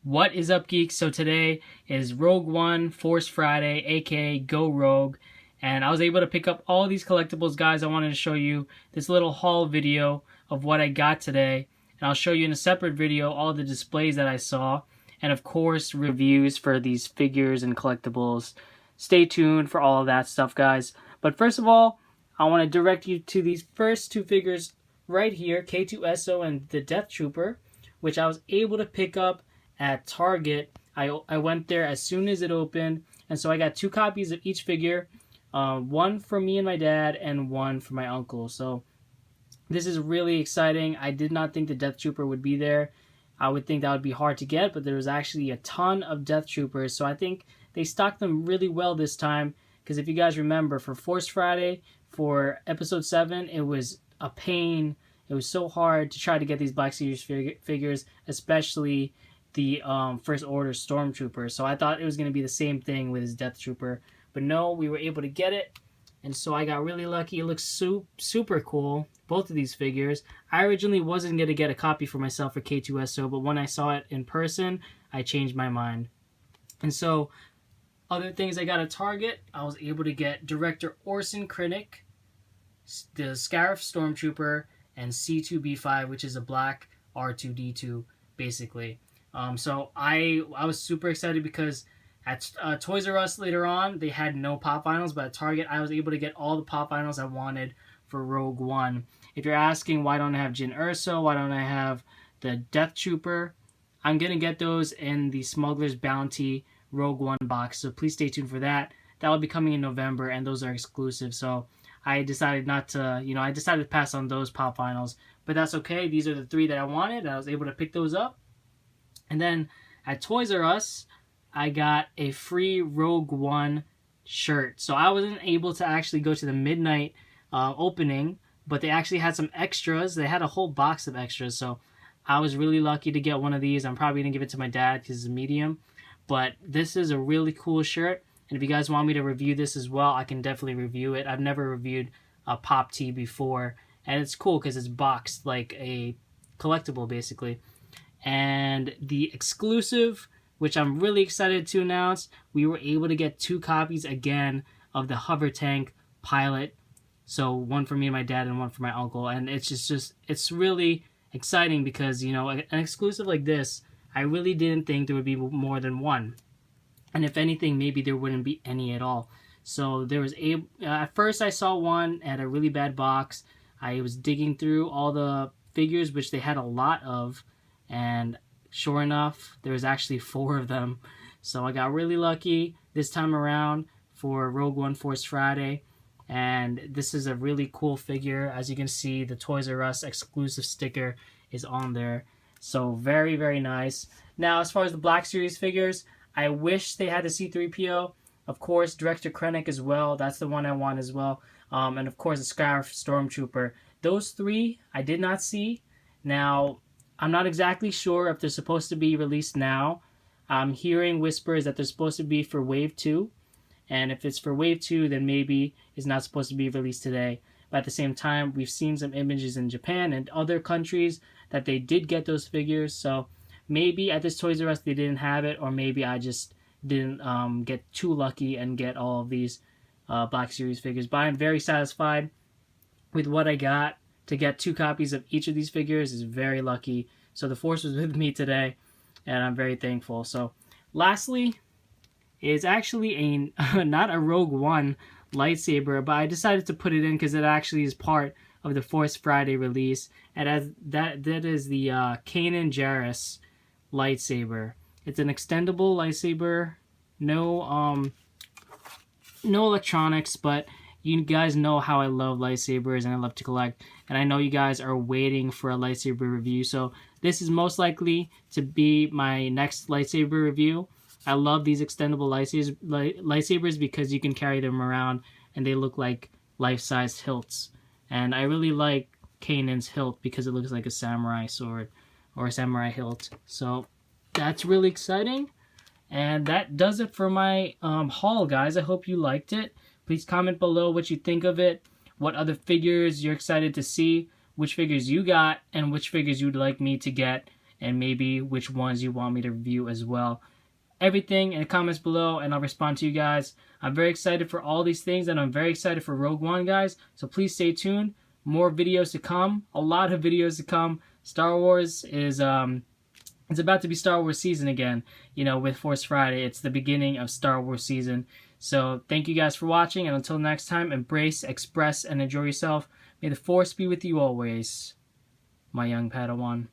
What is up, geeks? So today is Rogue One Force Friday, aka Go Rogue, and I was able to pick up all these collectibles, guys. I wanted to show you this little haul video of what I got today, and I'll show you in a separate video all the displays that I saw, and of course reviews for these figures and collectibles. Stay tuned for all of that stuff, guys. But first of all, I want to direct you to these first two figures right here, K2SO and the Death Trooper, which I was able to pick up at Target. I went there as soon as it opened, and so I got two copies of each figure, one for me and my dad and one for my uncle. So this is really exciting. I did not think the Death Trooper would be there. I would think that would be hard to get, but there was actually a ton of Death Troopers, so I think they stocked them really well this time, because if you guys remember, for Force Friday, for episode 7, it was a pain. It was so hard to try to get these Black Series figures, especially the First Order Stormtrooper. So I thought it was going to be the same thing with his Death Trooper. But no, we were able to get it. And so I got really lucky. It looks super cool, both of these figures. I originally wasn't going to get a copy for myself for K2SO, but when I saw it in person, I changed my mind. And so, other things I got at Target, I was able to get Director Orsen Krennic, the Scarif Stormtrooper, and C2B5, which is a black R2D2, basically. So I was super excited because at Toys R Us later on, they had no pop vinyls, but at Target, I was able to get all the pop vinyls I wanted for Rogue One. If you're asking, why don't I have Jyn Erso, why don't I have the Death Trooper, I'm going to get those in the Smuggler's Bounty Rogue One box, so please stay tuned for that. That will be coming in November, and those are exclusive, so I decided not to, I decided to pass on those pop vinyls, but that's okay. These are the three that I wanted, and I was able to pick those up. And then at Toys R Us, I got a free Rogue One shirt. So I wasn't able to actually go to the midnight opening, but they actually had some extras. They had a whole box of extras, so I was really lucky to get one of these. I'm probably going to give it to my dad because it's a medium. But this is a really cool shirt, and if you guys want me to review this as well, I can definitely review it. I've never reviewed a Pop Tee before, and it's cool because it's boxed like a collectible, basically. And the exclusive, which I'm really excited to announce, we were able to get two copies again of the Hovertank pilot. So one for me and my dad and one for my uncle. And it's just it's really exciting because, an exclusive like this, I really didn't think there would be more than one. And if anything, maybe there wouldn't be any at all. So there was at first I saw one at a really bad box. I was digging through all the figures, which they had a lot of. And sure enough, there was actually 4 of them. So I got really lucky this time around for Rogue One Force Friday. And this is a really cool figure. As you can see, the Toys R Us exclusive sticker is on there. So very, very nice. Now, as far as the Black Series figures, I wish they had the C-3PO. Of course, Director Krennic as well. That's the one I want as well. And of course, the Scarif Stormtrooper. Those 3 I did not see. Now, I'm not exactly sure if they're supposed to be released now. I'm hearing whispers that they're supposed to be for Wave 2. And if it's for Wave 2, then maybe it's not supposed to be released today. But at the same time, we've seen some images in Japan and other countries that they did get those figures. So maybe at this Toys R Us they didn't have it, or maybe I just didn't get too lucky and get all of these Black Series figures. But I'm very satisfied with what I got. To get 2 copies of each of these figures is very lucky. So the Force was with me today, and I'm very thankful. So lastly is actually not a Rogue One lightsaber, but I decided to put it in because it actually is part of the Force Friday release, and that is the Kanan Jarrus lightsaber. It's an extendable lightsaber, no electronics, but you guys know how I love lightsabers and I love to collect, and I know you guys are waiting for a lightsaber review, so this is most likely to be my next lightsaber review. I love these extendable lightsabers because you can carry them around and they look like life-size hilts, and I really like Kanan's hilt because it looks like a samurai sword or a samurai hilt. So that's really exciting, and that does it for my haul, guys. I hope you liked it. Please comment below what you think of it, what other figures you're excited to see, which figures you got, and which figures you'd like me to get and maybe which ones you want me to review as well. Everything in the comments below, and I'll respond to you guys. I'm very excited for all these things, and I'm very excited for Rogue One, guys. So please stay tuned. More videos to come. A lot of videos to come. Star Wars is it's about to be Star Wars season again. You know, with Force Friday, it's the beginning of Star Wars season. So thank you guys for watching, and until next time, embrace, express, and enjoy yourself. May the Force be with you always, my young Padawan.